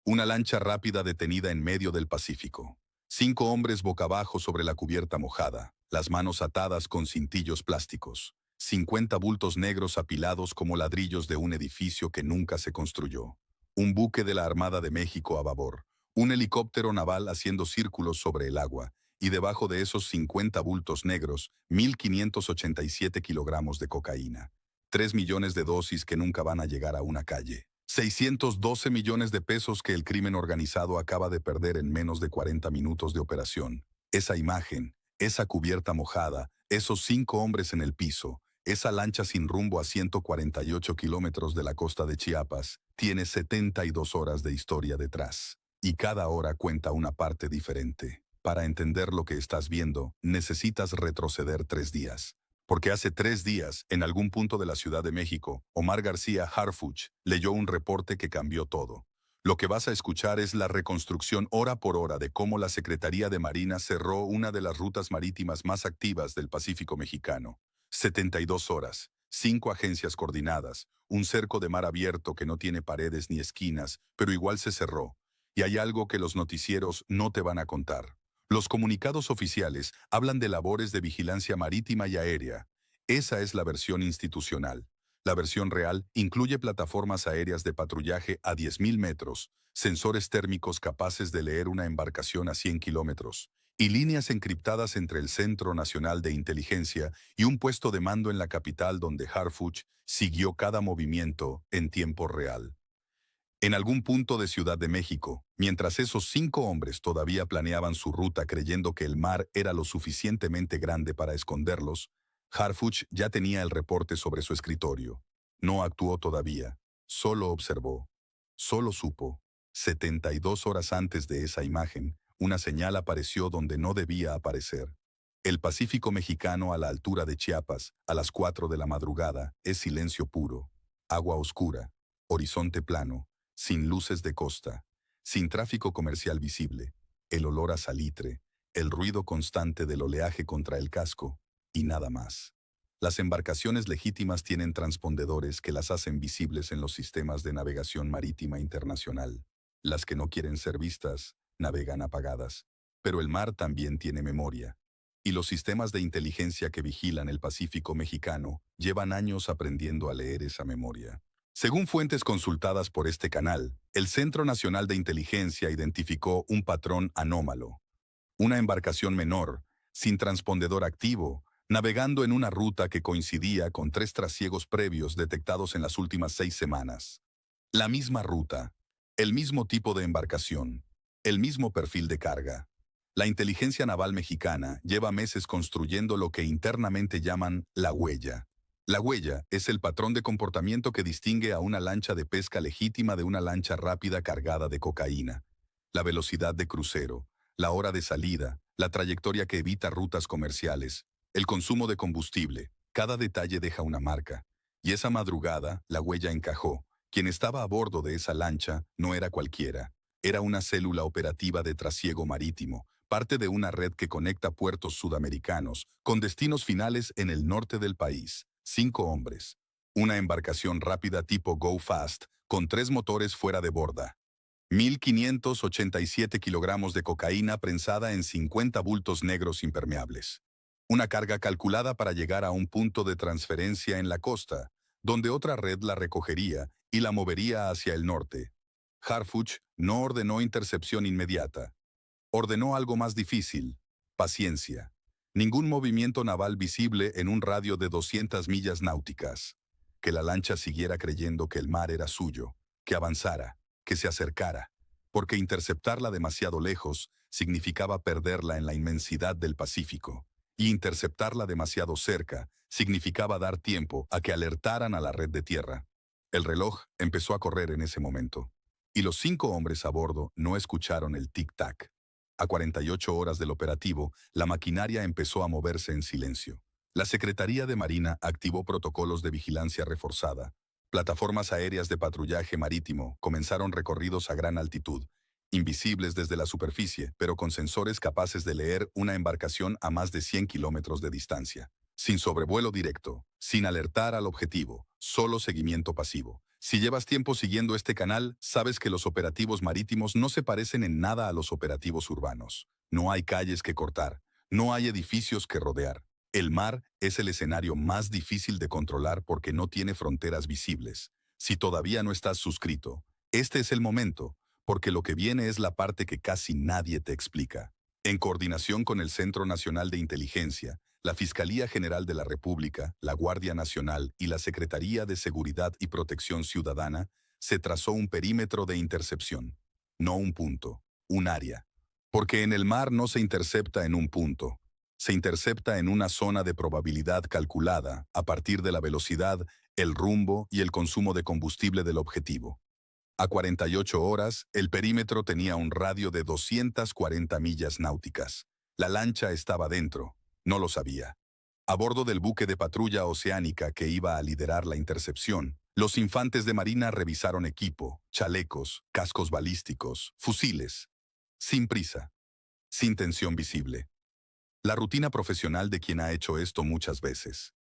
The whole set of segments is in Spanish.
Una lancha rápida detenida en medio del Pacífico. 5 hombres boca abajo sobre la cubierta mojada, las manos atadas con cintillos plásticos. 50 bultos negros apilados como ladrillos de un edificio que nunca se construyó. Un buque de la Armada de México a babor. Un helicóptero naval haciendo círculos sobre el agua. Y debajo de esos 50 bultos negros, 1.587 kilogramos de cocaína. 3 millones de dosis que nunca van a llegar a una calle. 612 millones de pesos que el crimen organizado acaba de perder en menos de 40 minutos de operación. Esa imagen, esa cubierta mojada, esos 5 hombres en el piso, esa lancha sin rumbo a 148 kilómetros de la costa de Chiapas, tiene 72 horas de historia detrás. Y cada hora cuenta una parte diferente. Para entender lo que estás viendo, necesitas retroceder 3 días. Porque hace 3 días, en algún punto de la Ciudad de México, Omar García Harfuch leyó un reporte que cambió todo. Lo que vas a escuchar es la reconstrucción hora por hora de cómo la Secretaría de Marina cerró una de las rutas marítimas más activas del Pacífico mexicano. 72 horas, 5 agencias coordinadas, un cerco de mar abierto que no tiene paredes ni esquinas, pero igual se cerró. Y hay algo que los noticieros no te van a contar. Los comunicados oficiales hablan de labores de vigilancia marítima y aérea. Esa es la versión institucional. La versión real incluye plataformas aéreas de patrullaje a 10.000 metros, sensores térmicos capaces de leer una embarcación a 100 kilómetros, y líneas encriptadas entre el Centro Nacional de Inteligencia y un puesto de mando en la capital donde Harfuch siguió cada movimiento en tiempo real. En algún punto de Ciudad de México, mientras esos 5 hombres todavía planeaban su ruta creyendo que el mar era lo suficientemente grande para esconderlos, Harfuch ya tenía el reporte sobre su escritorio. No actuó todavía, solo observó, solo supo. 72 horas antes de esa imagen, una señal apareció donde no debía aparecer. El Pacífico mexicano a la altura de Chiapas, a las 4 de la madrugada, es silencio puro, agua oscura, horizonte plano, sin luces de costa, sin tráfico comercial visible, el olor a salitre, el ruido constante del oleaje contra el casco, y nada más. Las embarcaciones legítimas tienen transpondedores que las hacen visibles en los sistemas de navegación marítima internacional. Las que no quieren ser vistas, navegan apagadas. Pero el mar también tiene memoria. Y los sistemas de inteligencia que vigilan el Pacífico mexicano llevan años aprendiendo a leer esa memoria. Según fuentes consultadas por este canal, el Centro Nacional de Inteligencia identificó un patrón anómalo. Una embarcación menor, sin transpondedor activo, navegando en una ruta que coincidía con 3 trasiegos previos detectados en las últimas 6 semanas. La misma ruta, el mismo tipo de embarcación, el mismo perfil de carga. La inteligencia naval mexicana lleva meses construyendo lo que internamente llaman la huella. La huella es el patrón de comportamiento que distingue a una lancha de pesca legítima de una lancha rápida cargada de cocaína. La velocidad de crucero, la hora de salida, la trayectoria que evita rutas comerciales, el consumo de combustible, cada detalle deja una marca. Y esa madrugada, la huella encajó. Quien estaba a bordo de esa lancha no era cualquiera. Era una célula operativa de trasiego marítimo, parte de una red que conecta puertos sudamericanos con destinos finales en el norte del país. 5 hombres. Una embarcación rápida tipo Go Fast, con 3 motores fuera de borda. 1.587 kilogramos de cocaína prensada en 50 bultos negros impermeables. Una carga calculada para llegar a un punto de transferencia en la costa, donde otra red la recogería y la movería hacia el norte. Harfuch no ordenó intercepción inmediata. Ordenó algo más difícil: paciencia. Ningún movimiento naval visible en un radio de 200 millas náuticas. Que la lancha siguiera creyendo que el mar era suyo, que avanzara, que se acercara, porque interceptarla demasiado lejos significaba perderla en la inmensidad del Pacífico, y interceptarla demasiado cerca significaba dar tiempo a que alertaran a la red de tierra. El reloj empezó a correr en ese momento, y los 5 hombres a bordo no escucharon el tic-tac. A 48 horas del operativo, la maquinaria empezó a moverse en silencio. La Secretaría de Marina activó protocolos de vigilancia reforzada. Plataformas aéreas de patrullaje marítimo comenzaron recorridos a gran altitud, invisibles desde la superficie, pero con sensores capaces de leer una embarcación a más de 100 kilómetros de distancia. Sin sobrevuelo directo, sin alertar al objetivo, solo seguimiento pasivo. Si llevas tiempo siguiendo este canal, sabes que los operativos marítimos no se parecen en nada a los operativos urbanos. No hay calles que cortar, no hay edificios que rodear. El mar es el escenario más difícil de controlar porque no tiene fronteras visibles. Si todavía no estás suscrito, este es el momento, porque lo que viene es la parte que casi nadie te explica. En coordinación con el Centro Nacional de Inteligencia, la Fiscalía General de la República, la Guardia Nacional y la Secretaría de Seguridad y Protección Ciudadana, se trazó un perímetro de intercepción. No un punto, un área. Porque en el mar no se intercepta en un punto. Se intercepta en una zona de probabilidad calculada a partir de la velocidad, el rumbo y el consumo de combustible del objetivo. A 48 horas, el perímetro tenía un radio de 240 millas náuticas. La lancha estaba dentro. No lo sabía. A bordo del buque de patrulla oceánica que iba a liderar la intercepción, los infantes de marina revisaron equipo, chalecos, cascos balísticos, fusiles. Sin prisa, sin tensión visible. La rutina profesional de quien ha hecho esto muchas veces.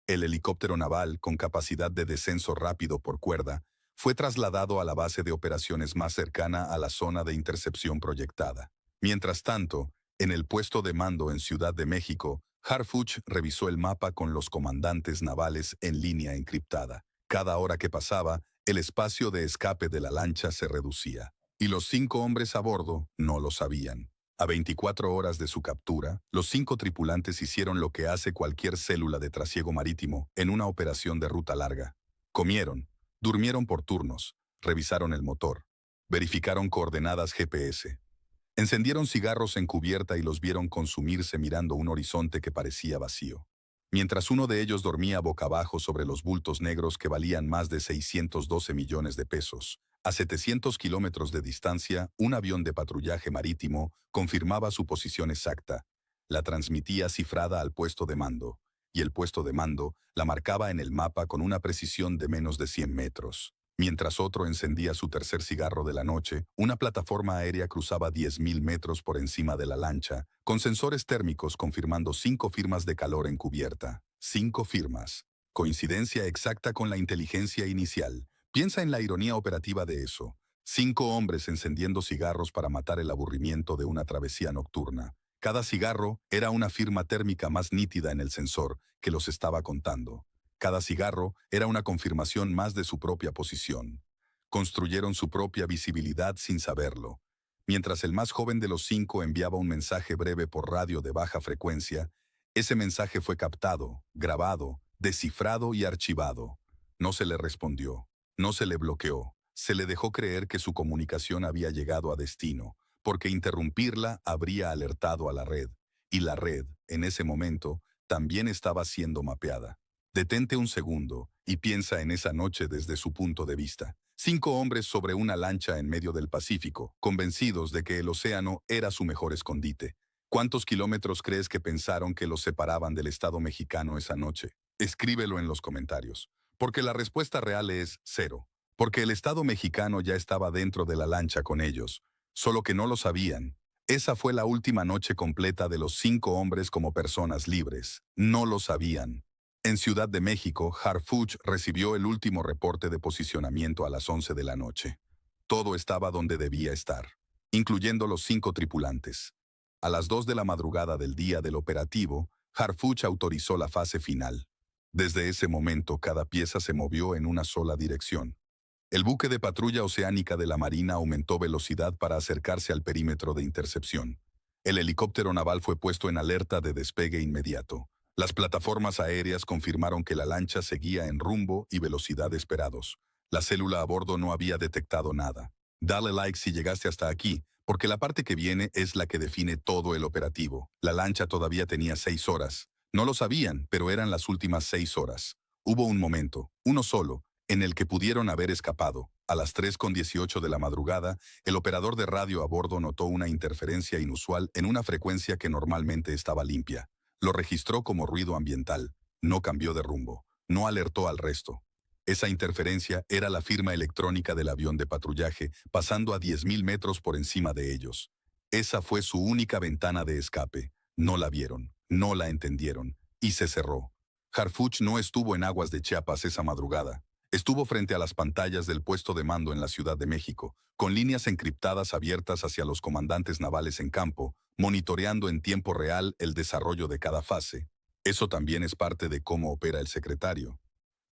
El helicóptero naval, con capacidad de descenso rápido por cuerda, fue trasladado a la base de operaciones más cercana a la zona de intercepción proyectada. Mientras tanto, en el puesto de mando en Ciudad de México, Harfuch revisó el mapa con los comandantes navales en línea encriptada. Cada hora que pasaba, el espacio de escape de la lancha se reducía. Y los 5 hombres a bordo no lo sabían. A 24 horas de su captura, los 5 tripulantes hicieron lo que hace cualquier célula de trasiego marítimo en una operación de ruta larga. Comieron, durmieron por turnos, revisaron el motor, verificaron coordenadas GPS. Encendieron cigarros en cubierta y los vieron consumirse mirando un horizonte que parecía vacío. Mientras uno de ellos dormía boca abajo sobre los bultos negros que valían más de 612 millones de pesos, a 700 kilómetros de distancia, un avión de patrullaje marítimo confirmaba su posición exacta. La transmitía cifrada al puesto de mando, y el puesto de mando la marcaba en el mapa con una precisión de menos de 100 metros. Mientras otro encendía su tercer cigarro de la noche, una plataforma aérea cruzaba 10.000 metros por encima de la lancha, con sensores térmicos confirmando 5 firmas de calor en cubierta. 5 firmas. Coincidencia exacta con la inteligencia inicial. Piensa en la ironía operativa de eso. 5 hombres encendiendo cigarros para matar el aburrimiento de una travesía nocturna. Cada cigarro era una firma térmica más nítida en el sensor que los estaba contando. Cada cigarro era una confirmación más de su propia posición. Construyeron su propia visibilidad sin saberlo. Mientras el más joven de los 5 enviaba un mensaje breve por radio de baja frecuencia, ese mensaje fue captado, grabado, descifrado y archivado. No se le respondió, no se le bloqueó, se le dejó creer que su comunicación había llegado a destino, porque interrumpirla habría alertado a la red, y la red, en ese momento, también estaba siendo mapeada. Detente un segundo y piensa en esa noche desde su punto de vista. 5 hombres sobre una lancha en medio del Pacífico, convencidos de que el océano era su mejor escondite. ¿Cuántos kilómetros crees que pensaron que los separaban del Estado mexicano esa noche? Escríbelo en los comentarios. Porque la respuesta real es 0. Porque el Estado mexicano ya estaba dentro de la lancha con ellos, solo que no lo sabían. Esa fue la última noche completa de los 5 hombres como personas libres. No lo sabían. En Ciudad de México, Harfuch recibió el último reporte de posicionamiento a las 11 de la noche. Todo estaba donde debía estar, incluyendo los 5 tripulantes. A las 2 de la madrugada del día del operativo, Harfuch autorizó la fase final. Desde ese momento, cada pieza se movió en una sola dirección. El buque de patrulla oceánica de la Marina aumentó velocidad para acercarse al perímetro de intercepción. El helicóptero naval fue puesto en alerta de despegue inmediato. Las plataformas aéreas confirmaron que la lancha seguía en rumbo y velocidad esperados. La célula a bordo no había detectado nada. Dale like si llegaste hasta aquí, porque la parte que viene es la que define todo el operativo. La lancha todavía tenía 6 horas. No lo sabían, pero eran las últimas 6 horas. Hubo un momento, uno solo, en el que pudieron haber escapado. A las 3:18 de la madrugada, el operador de radio a bordo notó una interferencia inusual en una frecuencia que normalmente estaba limpia. Lo registró como ruido ambiental, no cambió de rumbo, no alertó al resto. Esa interferencia era la firma electrónica del avión de patrullaje pasando a 10.000 metros por encima de ellos. Esa fue su única ventana de escape. No la vieron, no la entendieron, y se cerró. Harfuch no estuvo en aguas de Chiapas esa madrugada. Estuvo frente a las pantallas del puesto de mando en la Ciudad de México, con líneas encriptadas abiertas hacia los comandantes navales en campo, monitoreando en tiempo real el desarrollo de cada fase. Eso también es parte de cómo opera el secretario.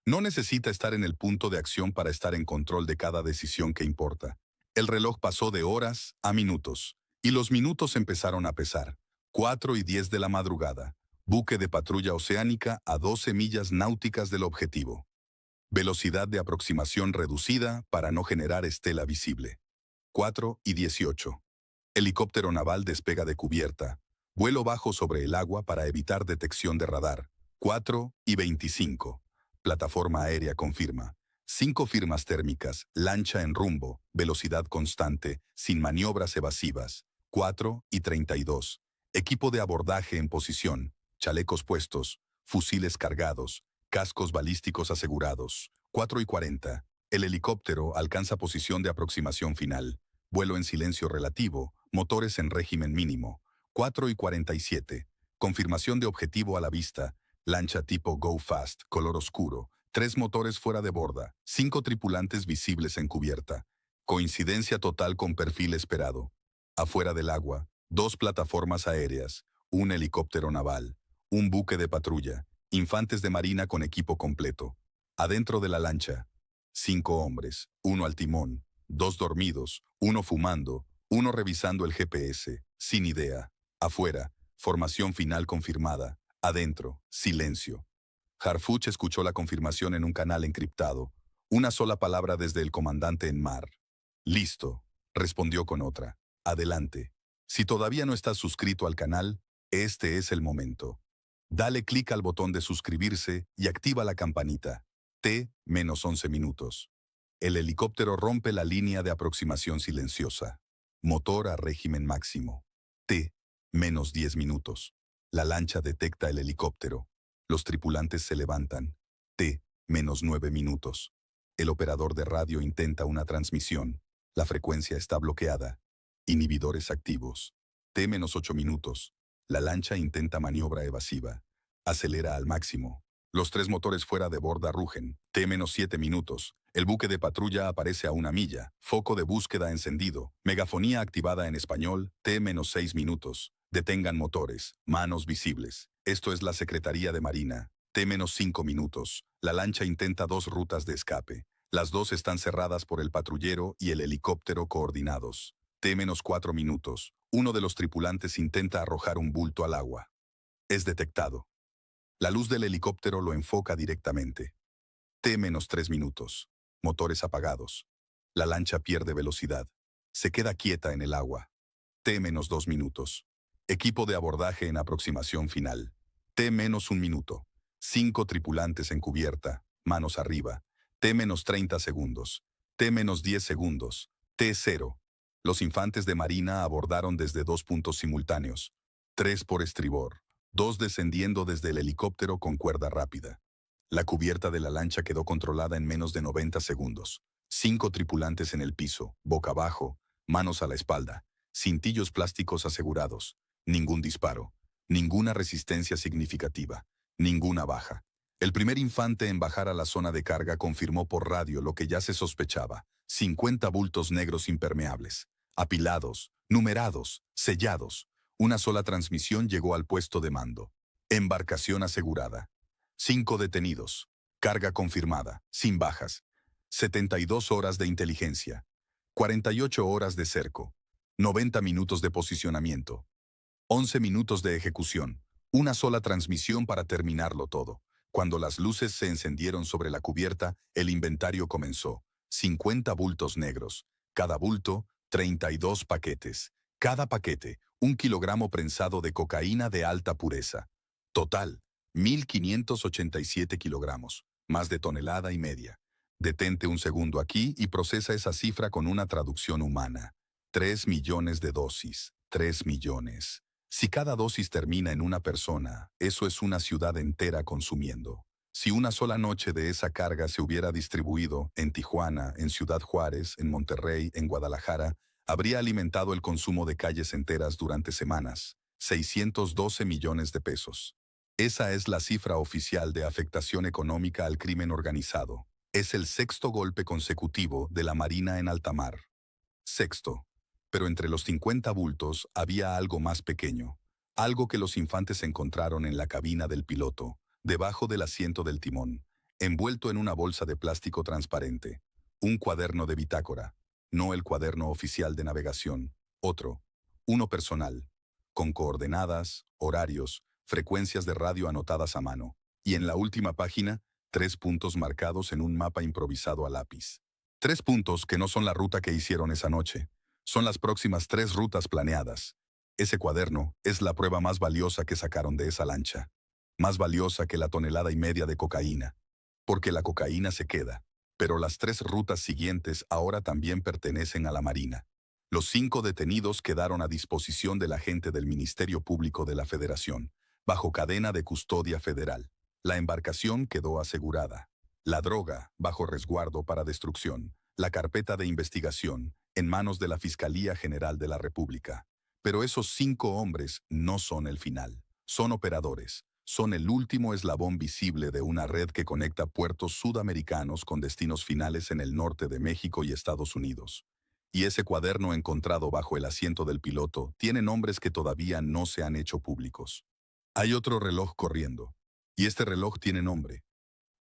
No necesita estar en el punto de acción para estar en control de cada decisión que importa. El reloj pasó de horas a minutos, y los minutos empezaron a pesar. 4:10 de la madrugada. Buque de patrulla oceánica a 12 millas náuticas del objetivo. Velocidad de aproximación reducida para no generar estela visible. 4:18. Helicóptero naval despega de cubierta. Vuelo bajo sobre el agua para evitar detección de radar. 4:25. Plataforma aérea confirma. 5 firmas térmicas, lancha en rumbo, velocidad constante, sin maniobras evasivas. 4:32. Equipo de abordaje en posición, chalecos puestos, fusiles cargados, cascos balísticos asegurados. 4:40. El helicóptero alcanza posición de aproximación final. Vuelo en silencio relativo, motores en régimen mínimo. 4:47. Confirmación de objetivo a la vista. Lancha tipo Go Fast, color oscuro. 3 motores fuera de borda. 5 tripulantes visibles en cubierta. Coincidencia total con perfil esperado. Afuera del agua, 2 plataformas aéreas, un helicóptero naval, un buque de patrulla, infantes de marina con equipo completo. Adentro de la lancha, 5 hombres, 1 al timón, 2 dormidos, 1 fumando, 1 revisando el GPS, sin idea. Afuera, formación final confirmada. Adentro, silencio. Harfuch escuchó la confirmación en un canal encriptado. Una sola palabra desde el comandante en mar. Listo, respondió con otra. Adelante. Si todavía no estás suscrito al canal, este es el momento. Dale clic al botón de suscribirse y activa la campanita. T-11 minutos. El helicóptero rompe la línea de aproximación silenciosa. Motor a régimen máximo. T-10 minutos. La lancha detecta el helicóptero. Los tripulantes se levantan. T-9 minutos. El operador de radio intenta una transmisión. La frecuencia está bloqueada. Inhibidores activos. T-8 minutos. La lancha intenta maniobra evasiva. Acelera al máximo. Los 3 motores fuera de borda rugen. T-7 minutos. El buque de patrulla aparece a 1 milla. Foco de búsqueda encendido. Megafonía activada en español. T-6 minutos. Detengan motores. Manos visibles. Esto es la Secretaría de Marina. T-5 minutos. La lancha intenta 2 rutas de escape. Las 2 están cerradas por el patrullero y el helicóptero coordinados. T-4 minutos. Uno de los tripulantes intenta arrojar un bulto al agua. Es detectado. La luz del helicóptero lo enfoca directamente. T-3 minutos. Motores apagados. La lancha pierde velocidad. Se queda quieta en el agua. T-2 minutos. Equipo de abordaje en aproximación final. T-1 minuto. 5 tripulantes en cubierta, manos arriba. T-30 segundos. T-10 segundos. T-0. Los infantes de marina abordaron desde 2 puntos simultáneos. 3 por estribor. 2 descendiendo desde el helicóptero con cuerda rápida. La cubierta de la lancha quedó controlada en menos de 90 segundos. 5 tripulantes en el piso, boca abajo, manos a la espalda. Cintillos plásticos asegurados. Ningún disparo. Ninguna resistencia significativa. Ninguna baja. El primer infante en bajar a la zona de carga confirmó por radio lo que ya se sospechaba. 50 bultos negros impermeables. Apilados, numerados, sellados. Una sola transmisión llegó al puesto de mando. Embarcación asegurada. 5 detenidos. Carga confirmada, sin bajas. 72 horas de inteligencia. 48 horas de cerco. 90 minutos de posicionamiento. 11 minutos de ejecución. Una sola transmisión para terminarlo todo. Cuando las luces se encendieron sobre la cubierta, el inventario comenzó. 50 bultos negros. Cada bulto, 32 paquetes. Cada paquete, 1 kilogramo prensado de cocaína de alta pureza. Total, 1.587 kilogramos, más de tonelada y media. Detente un segundo aquí y procesa esa cifra con una traducción humana. 3 millones de dosis. 3 millones. Si cada dosis termina en una persona, eso es una ciudad entera consumiendo. Si una sola noche de esa carga se hubiera distribuido en Tijuana, en Ciudad Juárez, en Monterrey, en Guadalajara, habría alimentado el consumo de calles enteras durante semanas. 612 millones de pesos. Esa es la cifra oficial de afectación económica al crimen organizado. Es el sexto golpe consecutivo de la Marina en alta mar. Sexto. Pero entre los 50 bultos había algo más pequeño. Algo que los infantes encontraron en la cabina del piloto, debajo del asiento del timón, envuelto en una bolsa de plástico transparente. Un cuaderno de bitácora. No el cuaderno oficial de navegación. Otro. Uno personal. Con coordenadas, horarios, frecuencias de radio anotadas a mano. Y en la última página, 3 puntos marcados en un mapa improvisado a lápiz. 3 puntos que no son la ruta que hicieron esa noche. Son las próximas 3 rutas planeadas. Ese cuaderno es la prueba más valiosa que sacaron de esa lancha. Más valiosa que la 1,5 toneladas de cocaína. Porque la cocaína se queda. Pero las 3 rutas siguientes ahora también pertenecen a la Marina. Los 5 detenidos quedaron a disposición del agente del Ministerio Público de la Federación, bajo cadena de custodia federal. La embarcación quedó asegurada. La droga, bajo resguardo para destrucción. La carpeta de investigación, en manos de la Fiscalía General de la República. Pero esos 5 hombres no son el final. Son operadores. Son el último eslabón visible de una red que conecta puertos sudamericanos con destinos finales en el norte de México y Estados Unidos. Y ese cuaderno encontrado bajo el asiento del piloto tiene nombres que todavía no se han hecho públicos. Hay otro reloj corriendo. Y este reloj tiene nombre.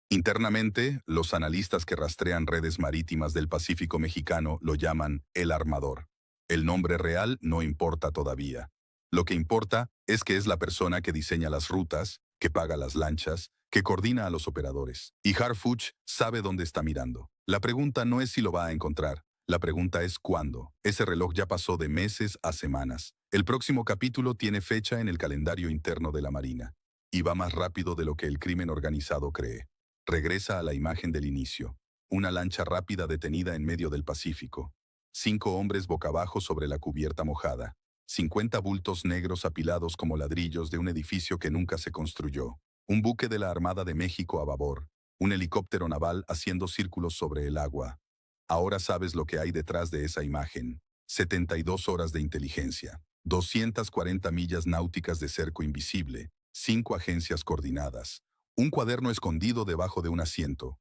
Internamente, los analistas que rastrean redes marítimas del Pacífico mexicano lo llaman el armador. El nombre real no importa todavía. Lo que importa es que es la persona que diseña las rutas, que paga las lanchas, que coordina a los operadores. Y Harfuch sabe dónde está mirando. La pregunta no es si lo va a encontrar. La pregunta es cuándo. Ese reloj ya pasó de meses a semanas. El próximo capítulo tiene fecha en el calendario interno de la Marina. Y va más rápido de lo que el crimen organizado cree. Regresa a la imagen del inicio. Una lancha rápida detenida en medio del Pacífico. 5 hombres boca abajo sobre la cubierta mojada. 50 bultos negros apilados como ladrillos de un edificio que nunca se construyó. Un buque de la Armada de México a babor. Un helicóptero naval haciendo círculos sobre el agua. Ahora sabes lo que hay detrás de esa imagen. 72 horas de inteligencia. 240 millas náuticas de cerco invisible. 5 agencias coordinadas. Un cuaderno escondido debajo de un asiento.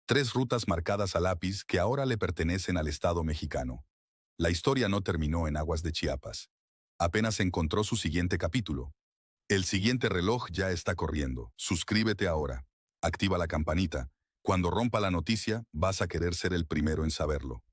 3 rutas marcadas a lápiz que ahora le pertenecen al Estado mexicano. La historia no terminó en aguas de Chiapas. Apenas encontró su siguiente capítulo. El siguiente reloj ya está corriendo. Suscríbete ahora. Activa la campanita. Cuando rompa la noticia, vas a querer ser el primero en saberlo.